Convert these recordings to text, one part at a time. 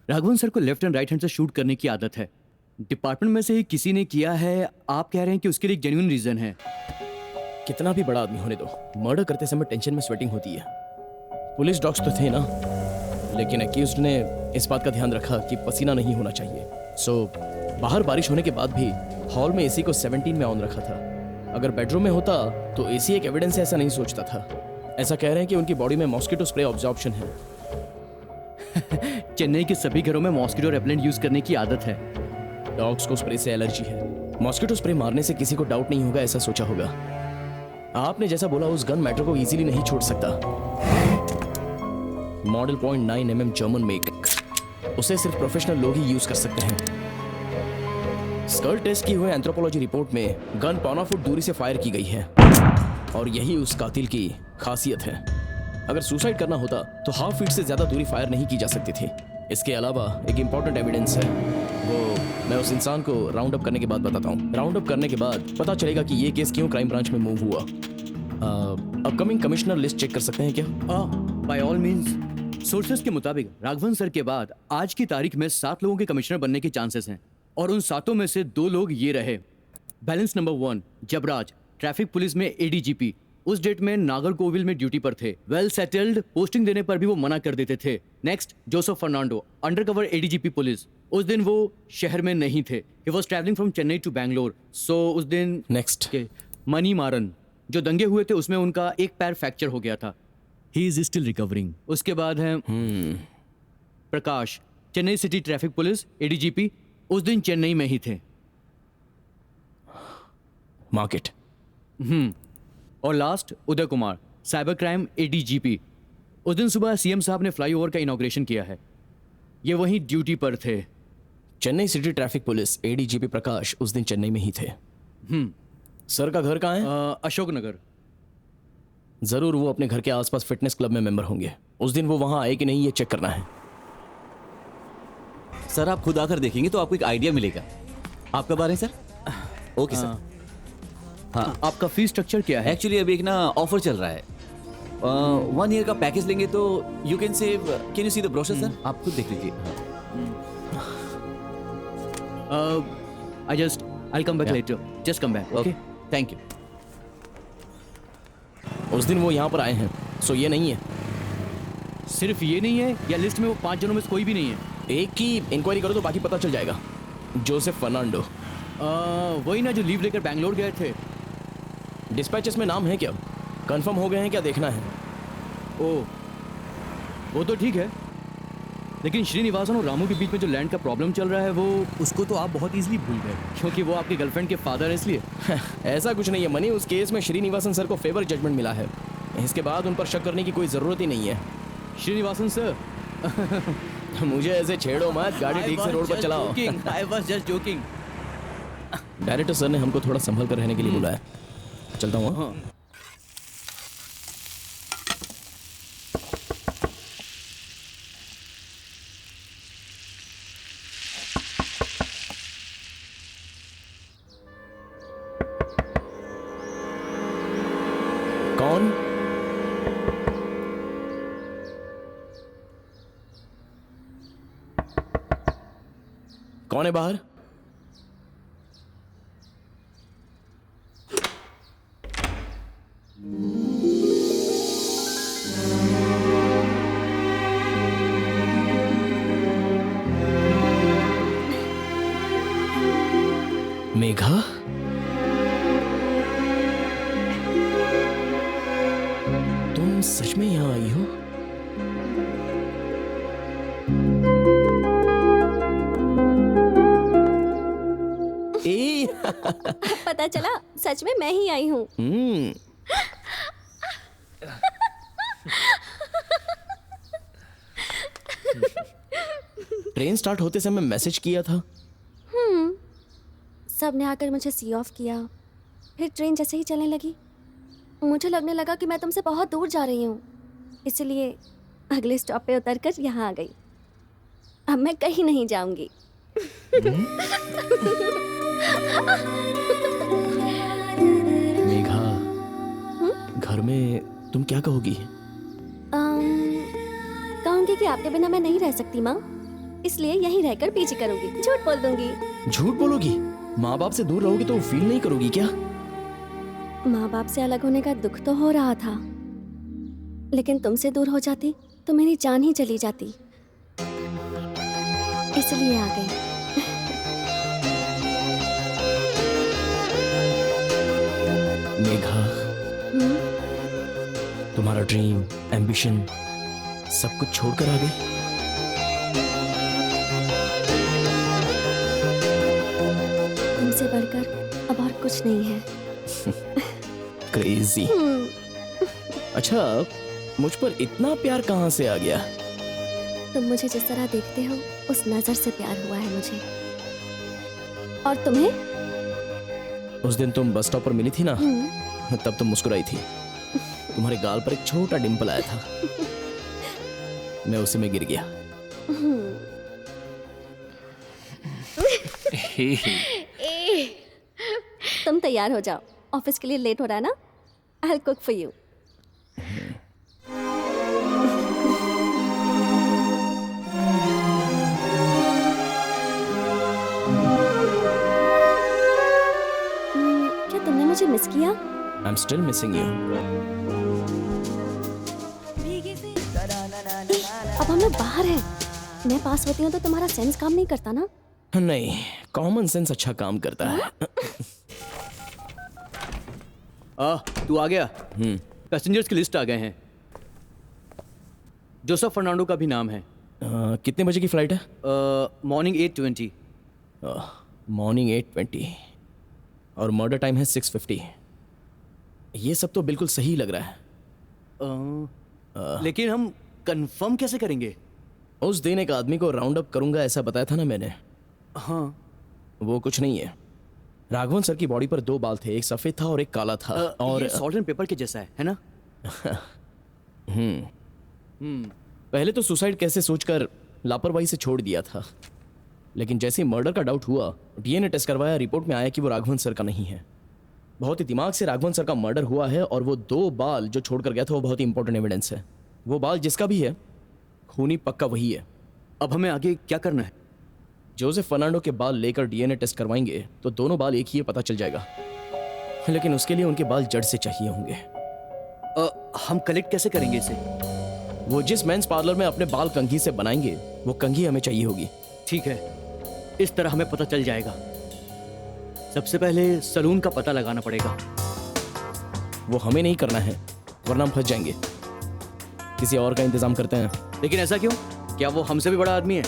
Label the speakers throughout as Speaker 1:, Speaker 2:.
Speaker 1: Raghavan sir को left and right hand से shoot करने की आदत है। डिपार्टमेंट में से ही किसी ने किया है, आप कह रहे हैं कि उसके लिए एक जेन्युइन रीजन है।
Speaker 2: कितना भी बड़ा आदमी होने दो, मर्डर करते समय टेंशन में स्वेटिंग होती है। पुलिस डॉग्स तो थे ना, लेकिन अक्यूज्ड ने इस बात का ध्यान रखा कि पसीना नहीं होना चाहिए। सो बाहर बारिश होने के बाद भी हॉल में एसी को 17 में ऑन रखा था। अगर बेडरूम में होता तो एसी एक एविडेंस ऐसा नहीं सोचता था। ऐसा कह रहे हैं कि उनकी बॉडी में मॉस्किटो स्प्रे ऑब्जॉर्प्शन है।
Speaker 1: चेन्नई के सभी घरों में मॉस्किटो रेपेलेंट यूज करने की आदत है।
Speaker 2: डॉग्स को स्प्रे से एलर्जी है। मॉस्किटो स्प्रे मारने से किसी को डाउट नहीं होगा, ऐसा सोचा होगा। आपने जैसा बोला, उस गन मैटर को इजीली नहीं छोड़ सकता। मॉडल .9 mm जर्मन मेक, उसे सिर्फ प्रोफेशनल लोग ही यूज कर सकते हैं। स्कल टेस्ट की हुए एंथ्रोपोलॉजी रिपोर्ट में गन 1.25 फुट दूरी से फायर की गई है, और यही उस कातिल की खासियत है। अगर सुसाइड करना होता तो 1/2 फीट से ज्यादा दूरी फायर नहीं की जा सकती थी। इसके अलावा एक इंपॉर्टेंट एविडेंस है, वो मैं उस इंसान को राउंड अप करने के बाद बताता हूँ। राउंड अप करने के बाद पता चलेगा कि ये केस क्यों क्राइम ब्रांच में मूव हुआ। अपकमिंग कमिश्नर लिस्ट चेक कर सकते हैं क्या?
Speaker 1: Bye all means. सोर्सेस के मुताबिक राघवन सर के बाद आज की तारीख में 7 लोगों के कमिश्नर बनने के चांसेस हैं, और उन 7 में से 2 लोग ये रहे। Balance number 1 Jabaraj, traffic police में एडीजीपी, उस डेट में नागरकोविल में ड्यूटी पर थे। वेल सेटल्ड, पोस्टिंग देने पर भी वो मना कर देते थे। Next Joseph Fernando, undercover ADGP police. उस दिन वो शहर में नहीं थे, he was travelling from Chennai to Bangalore. So उस दिन
Speaker 2: नेक्स्ट
Speaker 1: मनी मारन, जो दंगे हुए थे उसमें उनका एक पैर फ्रैक्चर हो गया था। He is still recovering. उसके बाद है Prakash, Chennai city traffic police ADGP, उस दिन चेन्नई में ही थे।
Speaker 2: मार्केट।
Speaker 1: और last Uday Kumar, cyber crime ADGP. उस दिन सुबह सीएम साहब ने फ्लाईओवर का इनॉग्रेशन किया है, ये वहीं ड्यूटी पर थे।
Speaker 2: Chennai city traffic police ADGP Prakash उस दिन चेन्नई में ही थे। सर का घर कहाँ है?
Speaker 1: अशोक नगर।
Speaker 2: जरूर वो अपने घर के आसपास फिटनेस क्लब में मेंबर होंगे। उस दिन वो वहां आए कि नहीं, ये चेक करना है।
Speaker 3: सर आप खुद आकर देखेंगे तो आपको एक आइडिया मिलेगा। आपका बारे सर? Okay sir.
Speaker 1: हाँ, आपका फी स्ट्रक्चर क्या है?
Speaker 3: एक्चुअली अभी एक ना ऑफर चल रहा है। 1 ईयर का पैकेज लेंगे तो you can save. Can you see the brochure sir? आप खुद देख लीजिए।
Speaker 1: I'll come back later. Just come back. Okay? Thank you.
Speaker 2: उस दिन वो यहाँ पर आए हैं, सो ये नहीं है।
Speaker 1: सिर्फ ये नहीं है, या लिस्ट में वो 5 जनों में से कोई भी नहीं है?
Speaker 2: एक की इंक्वायरी करो तो बाकी पता चल जाएगा। Joseph Fernando.
Speaker 1: वही ना जो लीव लेकर बैंगलोर गए थे।
Speaker 2: डिस्पैचेस में नाम है क्या? कंफर्म हो गए हैं क्या, देखना है।
Speaker 1: ओह, वो तो ठीक है, लेकिन श्रीनिवासन और रामू के बीच में जो लैंड का प्रॉब्लम चल रहा है, वो उसको तो आप बहुत इजीली भूल गए, क्योंकि वो आपके गर्लफ्रेंड के फादर है इसलिए।
Speaker 2: ऐसा कुछ नहीं है मनी, उस केस में श्रीनिवासन सर को फेवर जजमेंट मिला है। इसके बाद उन पर शक करने की कोई जरूरत ही नहीं है।
Speaker 1: श्रीनिवासन सर
Speaker 2: मुझे ऐसे छेड़ो मत, गाड़ी ठीक से रोड पर चलाओ।
Speaker 1: I was just joking.
Speaker 2: Director sir ने हमको थोड़ा संभल कर रहने के लिए बुलाया। चलता हूँ।
Speaker 1: हाँ।
Speaker 2: कौन? कौन है बाहर? मेघा? तुम सच में यहां आई हो? ए
Speaker 4: पता चला सच में मैं ही आई हूँ।
Speaker 2: ट्रेन स्टार्ट होते समय मैसेज किया था।
Speaker 4: सबने आकर मुझे सी ऑफ किया, फिर ट्रेन जैसे ही चलने लगी मुझे लगने लगा कि मैं तुमसे बहुत दूर जा रही हूँ, इसलिए अगले स्टॉप पे उतरकर यहाँ आ गई। अब मैं कहीं नहीं जाऊंगी।
Speaker 2: मेघा, घर में तुम क्या कहोगी?
Speaker 4: कहूँगी कि आपके बिना मैं नहीं रह सकती माँ। इसलिए यहीं रहकर पीजी करूंगी, झूठ बोल दूंगी।
Speaker 2: झूठ बोलोगी? माँ बाप से दूर रहोगी तो फील नहीं करोगी क्या?
Speaker 4: माँ बाप से अलग होने का दुख तो हो रहा था, लेकिन तुमसे दूर हो जाती तो मेरी जान ही चली जाती, इसलिए आ गई।
Speaker 2: मेघा,
Speaker 4: हम्म,
Speaker 2: तुम्हारा ड्रीम, एम्बिशन सब कुछ छोड़कर आ गई?
Speaker 4: तुमसे बढ़कर अब और कुछ नहीं है।
Speaker 2: क्रेजी। अच्छा, मुझ पर इतना प्यार कहाँ से आ गया?
Speaker 4: तुम मुझे जिस तरह देखते हो उस नजर से प्यार हुआ है मुझे। और तुम्हें?
Speaker 2: उस दिन तुम बस स्टॉप पर मिली थी ना, तब तुम मुस्कुराई थी। तुम्हारे गाल पर एक छोटा डिंपल आया था, मैं उसी में गिर गया।
Speaker 4: तुम तैयार हो जाओ, ऑफिस के लिए लेट हो रहा है ना। I will cook for you. क्या तुमने मुझे मिस किया?
Speaker 2: I am still missing you.
Speaker 4: अब हम लोग बाहर हैं। मैं पास होती हूँ तो तुम्हारा सेंस काम नहीं करता ना?
Speaker 2: नहीं, कॉमन सेंस अच्छा काम करता है।
Speaker 1: तू आ गया? पैसेंजर्स की लिस्ट आ गए हैं। जोसेफ फर्नांडो का भी नाम है।
Speaker 2: कितने बजे की फ्लाइट है?
Speaker 1: मॉर्निंग 8:20।
Speaker 2: मॉर्निंग 8:20 और मर्डर टाइम है 6:50। ये सब तो बिल्कुल सही लग रहा है।
Speaker 1: लेकिन हम कंफर्म कैसे करेंगे?
Speaker 2: उस दिन एक आदमी को राउंड अप करूंगा ऐसा बताया था ना मैंने।
Speaker 1: हाँ।
Speaker 2: वो कुछ नहीं है। राघवन सर की बॉडी पर 2 बाल थे, एक सफेद था और एक काला था। और
Speaker 1: सॉल्ट एंड पेपर के जैसा है ना?
Speaker 2: पहले तो सुसाइड कैसे सोचकर लापरवाही से छोड़ दिया था, लेकिन जैसे ही मर्डर का डाउट हुआ, डीएनए टेस्ट करवाया, रिपोर्ट में आया कि वो राघवन सर का नहीं है। बहुत ही दिमाग से राघवन सर का मर्डर हुआ है और वो 2 बाल जो छोड़कर गया था वो बहुत ही इंपॉर्टेंट एविडेंस है। वो बाल जिसका भी है, खूनी पक्का वही है।
Speaker 1: अब हमें आगे क्या करना है?
Speaker 2: जोसेफ फर्नांडो के बाल लेकर डीएनए टेस्ट करवाएंगे तो दोनों बाल एक ही है, पता चल जाएगा। लेकिन उसके लिए उनके बाल जड़ से चाहिए होंगे।
Speaker 1: हम कलेक्ट कैसे करेंगे इसे?
Speaker 2: वो जिस मेंस पार्लर में अपने बाल कंघी से बनाएंगे वो कंघी हमें चाहिए होगी।
Speaker 1: ठीक है, इस तरह हमें पता चल जाएगा। सबसे पहले सलून का पता लगाना पड़ेगा।
Speaker 2: वो हमें नहीं करना है वरना हम फंस जाएंगे। किसी और का इंतजाम करते हैं।
Speaker 1: लेकिन ऐसा क्यों? क्या वो हमसे भी बड़ा आदमी है?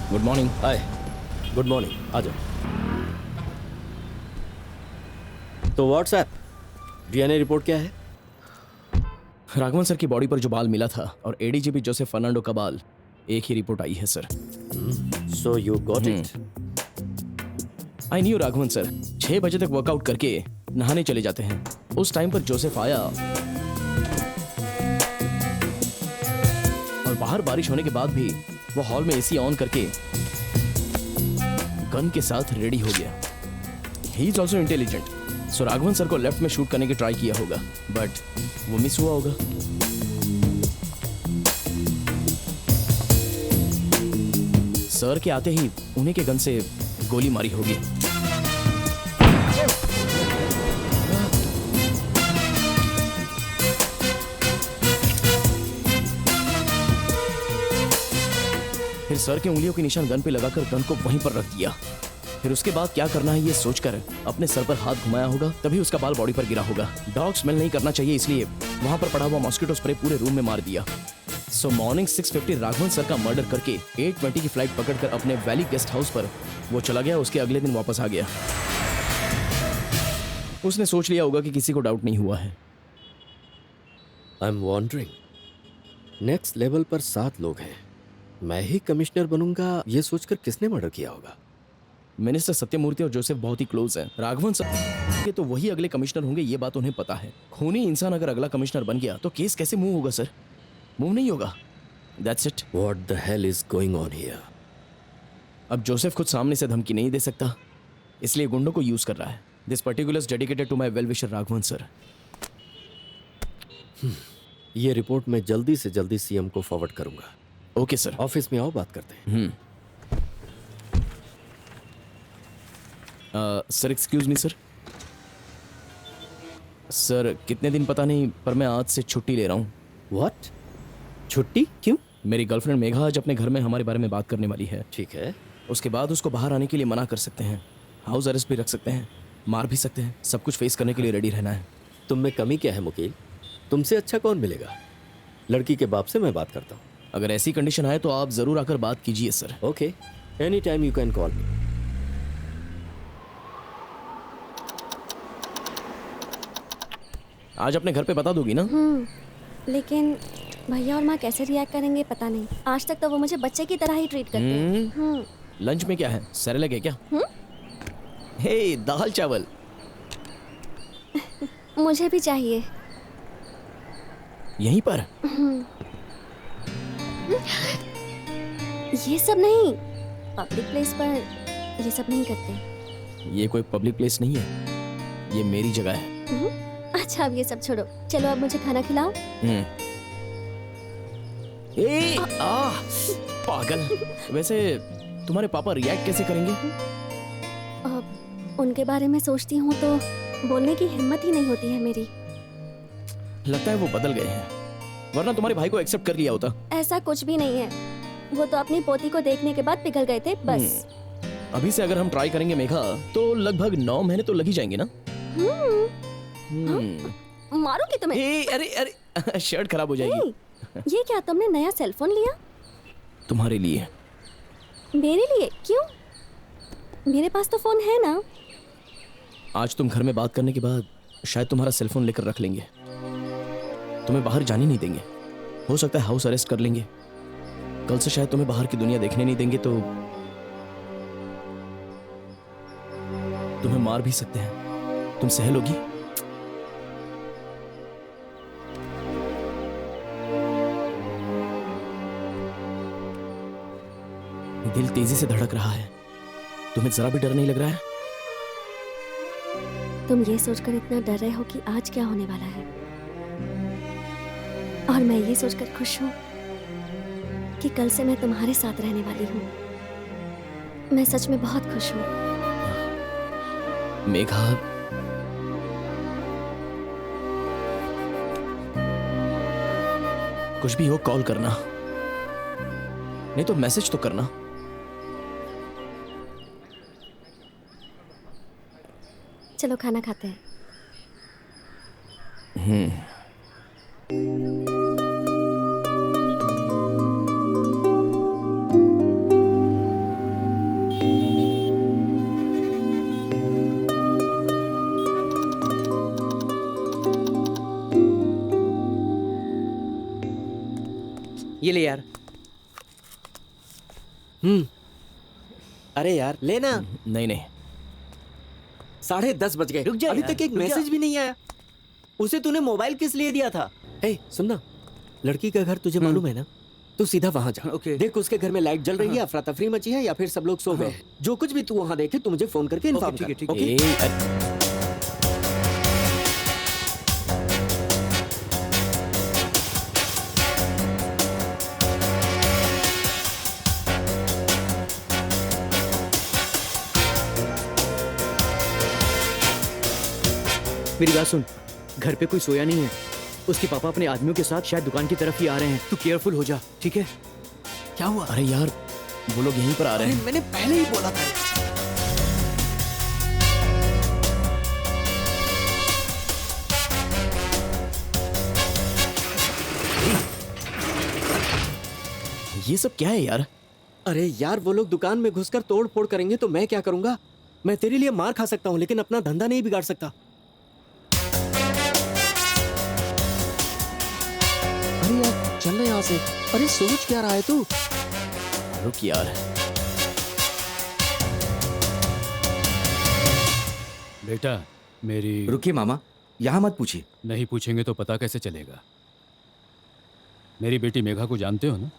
Speaker 2: Good morning.
Speaker 5: Hi, good morning. आ जाओ। तो व्हाट्सएप डीएनए रिपोर्ट क्या है?
Speaker 2: राघवन सर की बॉडी पर जो बाल मिला था और एडीजीपी जोसेफ फर्नांडो का बाल, एक ही रिपोर्ट आई है sir.
Speaker 5: So you got it.
Speaker 2: I knew Raghavan sir 6 बजे तक वर्कआउट करके नहाने चले जाते हैं। उस टाइम पर जोसेफ आया और बाहर बारिश होने के बाद भी वो हॉल में एसी ऑन करके गन के साथ रेडी हो गया। He is also intelligent, so Raghavan sir को लेफ्ट में शूट करने की ट्राई किया होगा, बट वो मिस हुआ होगा। सर के आते ही उन्हीं के गन से गोली मारी होगी। फिर सर के उंगलियों के निशान गन पे लगाकर गन को वहीं पर रख दिया। फिर उसके बाद क्या करना है ये सोचकर अपने सर पर हाथ घुमाया होगा, तभी उसका बाल बॉडी पर गिरा होगा। डॉग स्मेल नहीं करना चाहिए इसलिए वहां पर पड़ा हुआ मॉस्किटो स्प्रे पूरे रूम में मार दिया। सो मॉर्निंग 6:50 राघवन सर का मर्डर करके 8:20 की फ्लाइट पकड़कर अपने वैली गेस्ट हाउस पर वो चला गया। उसके अगले दिन वापस आ गया। उसने सोच लिया होगा कि किसी को डाउट नहीं हुआ है।
Speaker 5: I am wondering next level पर 7 लोग हैं, मैं ही कमिश्नर बनूंगा ये सोचकर किसने मर्डर किया होगा?
Speaker 2: मिनिस्टर सत्यमूर्ति और जोसेफ बहुत ही क्लोज हैं। राघवन सत्य तो वही अगले कमिश्नर होंगे, ये बात उन्हें पता है। खूनी इंसान अगर अगला कमिश्नर बन गया तो केस कैसे मूव होगा सर? मूव नहीं होगा। That's it.
Speaker 5: What the hell is going on here?
Speaker 2: अब जोसेफ खुद सामने से धमकी नहीं दे सकता, इसलिए गुंडों को यूज कर रहा है। This particular dedicated to my well wisher Raghavan sir.
Speaker 5: ये रिपोर्ट मैं जल्दी से जल्दी सीएम को फॉरवर्ड करूंगा।
Speaker 2: Okay sir.
Speaker 5: ऑफिस में आओ, बात करते हैं।
Speaker 2: Sir excuse me sir. Sir कितने दिन पता नहीं, पर मैं आज से छुट्टी ले रहा हूँ।
Speaker 5: व्हाट? छुट्टी क्यों?
Speaker 2: मेरी गर्लफ्रेंड मेघा आज अपने घर में हमारे बारे में बात करने वाली है।
Speaker 5: ठीक है।
Speaker 2: उसके बाद उसको बाहर आने के लिए मना कर सकते हैं, हाउस अरेस्ट भी रख सकते हैं, मार भी सकते हैं। सब कुछ फेस करने के लिए रेडी रहना है।
Speaker 5: तुम में कमी क्या है मुकील? तुमसे अच्छा कौन मिलेगा? लड़की के बाप से मैं बात करता हूँ।
Speaker 2: अगर ऐसी कंडीशन आए तो आप जरूर आकर बात कीजिए sir.
Speaker 5: Okay, any time you can call मी।
Speaker 2: आज अपने घर पे बता दोगी ना?
Speaker 4: लेकिन भैया और माँ कैसे रिएक्ट करेंगे पता नहीं। आज तक तो वो मुझे बच्चे की तरह ही ट्रीट करते हैं।
Speaker 2: लंच में क्या है? सेरेलैक है क्या? हे, दाल चावल।
Speaker 4: मुझे भी चाहिए।
Speaker 2: यहीं पर?
Speaker 4: ये सब नहीं, पब्लिक प्लेस पर ये सब नहीं करते।
Speaker 2: ये कोई पब्लिक प्लेस नहीं है, ये मेरी जगह है।
Speaker 4: अच्छा अब ये सब छोड़ो, चलो अब मुझे खाना खिलाओ।
Speaker 2: पागल। वैसे तुम्हारे पापा रिएक्ट कैसे करेंगे?
Speaker 4: उनके बारे में सोचती हूँ तो बोलने की हिम्मत ही नहीं होती है मेरी।
Speaker 2: लगता है वो बदल गए हैं, वरना तुम्हारे भाई को एक्सेप्ट कर लिया होता।
Speaker 4: ऐसा कुछ भी नहीं है, वो तो अपनी पोती को देखने के बाद पिघल गए थे बस।
Speaker 2: अभी से अगर हम ट्राई करेंगे मेघा तो लगभग 9 महीने तो लग ही जाएंगे ना।
Speaker 4: मारूंगी तुम्हें।
Speaker 2: अरे अरे शर्ट खराब हो जाएगी।
Speaker 4: ये क्या तुमने नया सेलफोन लिया?
Speaker 2: तुम्हारे लिए।
Speaker 4: मेरे लिए? क्यों? मेरे पास तो फोन है ना।
Speaker 2: आज तुम घर में बात करने के बाद शायद तुम्हारा सेलफोन लेकर रख लेंगे, तुम्हें बाहर जाने नहीं देंगे। हो सकता है हाउस अरेस्ट कर लेंगे। कल से शायद तुम्हें बाहर की दुनिया देखने नहीं देंगे तो तुम्हें मार भी सकते हैं। तुम सह लोगी? दिल तेजी से धड़क रहा है, तुम्हें जरा भी डर नहीं लग रहा है?
Speaker 4: तुम ये सोचकर इतना डर रहे हो कि आज क्या होने वाला है, और मैं ये सोचकर खुश हूँ कि कल से मैं तुम्हारे साथ रहने वाली हूँ। मैं सच में बहुत खुश हूँ।
Speaker 2: मेघा, कुछ भी हो कॉल करना, नहीं तो मैसेज तो करना।
Speaker 4: चलो खाना खाते हैं।
Speaker 1: ये ले यार।
Speaker 3: अरे यार लेना।
Speaker 2: नहीं नहीं,
Speaker 3: 10:30 बज गए,
Speaker 1: रुक जा
Speaker 3: अभी
Speaker 1: यार,
Speaker 3: तक एक
Speaker 1: रुक जा।
Speaker 3: मैसेज भी नहीं आया। उसे तूने मोबाइल किस लिए दिया था? हे सुनना, लड़की का घर तुझे मालूम है ना, तू सीधा वहां जा।
Speaker 1: ओके।
Speaker 3: देख उसके घर में लाइट जल रही है, अफरा तफरी मची है या फिर सब लोग सो गए हैं। जो कुछ भी तू वहां देखे तू मुझे फोन करके इन्फॉर्म
Speaker 1: ठीक है,
Speaker 3: कर।
Speaker 1: ठीक है।
Speaker 3: ओके?
Speaker 1: मेरी बात सुन, घर पे कोई सोया नहीं है। उसके पापा अपने आदमियों के साथ शायद दुकान की तरफ ही आ रहे हैं। तू केयरफुल हो जा, ठीक है?
Speaker 3: क्या हुआ?
Speaker 2: अरे यार वो लोग यहीं पर आ रहे हैं।
Speaker 3: मैंने पहले ही बोला था।
Speaker 2: ये सब क्या है यार?
Speaker 3: अरे यार वो लोग दुकान में घुसकर तोड़ फोड़ करेंगे तो मैं क्या करूंगा? मैं तेरे लिए मार खा सकता हूँ लेकिन अपना धंधा नहीं बिगाड़ सकता।
Speaker 5: चलना यहाँ से। अरे सोच क्या रहा है तू?
Speaker 2: रुक यार।
Speaker 6: बेटा मेरी
Speaker 7: रुकिए मामा, यहाँ मत पूछिए।
Speaker 6: नहीं पूछेंगे तो पता कैसे चलेगा? मेरी बेटी मेघा को जानते हो ना?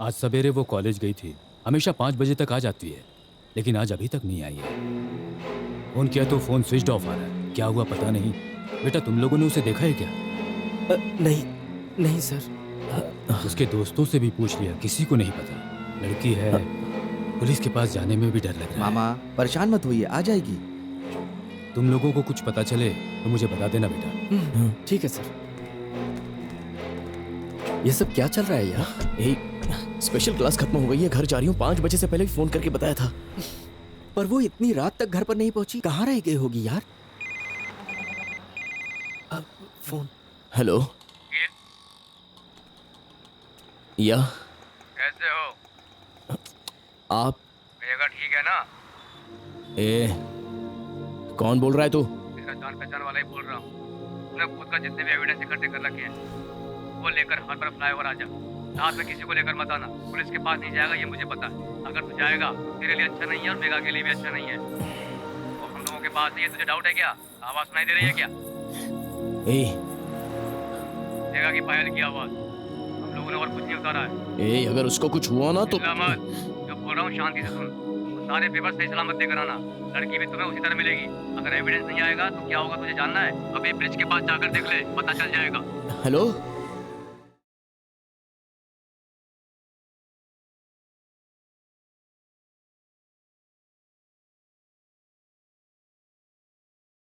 Speaker 6: आज सवेरे वो कॉलेज गई थी। हमेशा 5 बजे तक आ जाती है, लेकिन आज अभी तक नहीं आई है। फोन किया तो फोन स्विच ऑफ आ रहा है। क्या हुआ पता नहीं। बेटा तुम लोगों ने उसे देखा है क्या?
Speaker 3: नहीं नहीं सर।
Speaker 6: उसके दोस्तों से भी पूछ लिया, किसी को नहीं पता। लड़की है, पुलिस के पास जाने में भी डर लग रहा है।
Speaker 7: मामा परेशान मत होइए, आ जाएगी।
Speaker 6: तुम लोगों को कुछ पता चले तो मुझे बता देना बेटा।
Speaker 5: ठीक है सर। ये सब क्या चल रहा है यार?
Speaker 2: एक स्पेशल क्लास खत्म हो गई है, घर जा रही हूँ। 5 बजे से पहले फोन करके बताया था।
Speaker 3: पर वो इतनी रात तक घर पर नहीं पहुंची, कहाँ रह गई होगी यार? अब फोन।
Speaker 2: हेलो या
Speaker 8: कैसे हो?
Speaker 2: आप?
Speaker 8: मेघा ठीक है ना?
Speaker 2: कौन बोल रहा है तू?
Speaker 8: तेरा जान पहचान वाला ही बोल रहा हूँ। तूने खुद का जितने भी एविडेंस इकट्ठे कर रखे हैं वो लेकर हर तरफ फ्लाईओवर आ जा। रात में किसी को लेकर मत आना। पुलिस के पास नहीं जाएगा, ये मुझे पता है। अगर तू जाएगा तो तेरे लिए अच्छा नहीं है और मेघा के लिए भी अच्छा नहीं है। वो हम लोगों के पास है, ये तुझे डाउट है क्या? आवाज सुनाई दे रही है क्या? मेघा की पायल की आवाज। हम लोगों ने और कुछ नहीं उतारा है।
Speaker 2: अगर उसको कुछ हुआ ना तो
Speaker 8: चिल्ला मत। जो बोल रहा हूँ शांति से सुन। तो सारे पेपर सही सलामत लेकर आना। लड़की भी तुम्हें उसी तरह मिलेगी। अगर एविडेंस नहीं आएगा तो क्या होगा तुझे जानना है? अभी ब्रिज के पास जाकर देख ले, पता चल जाएगा।
Speaker 2: हेलो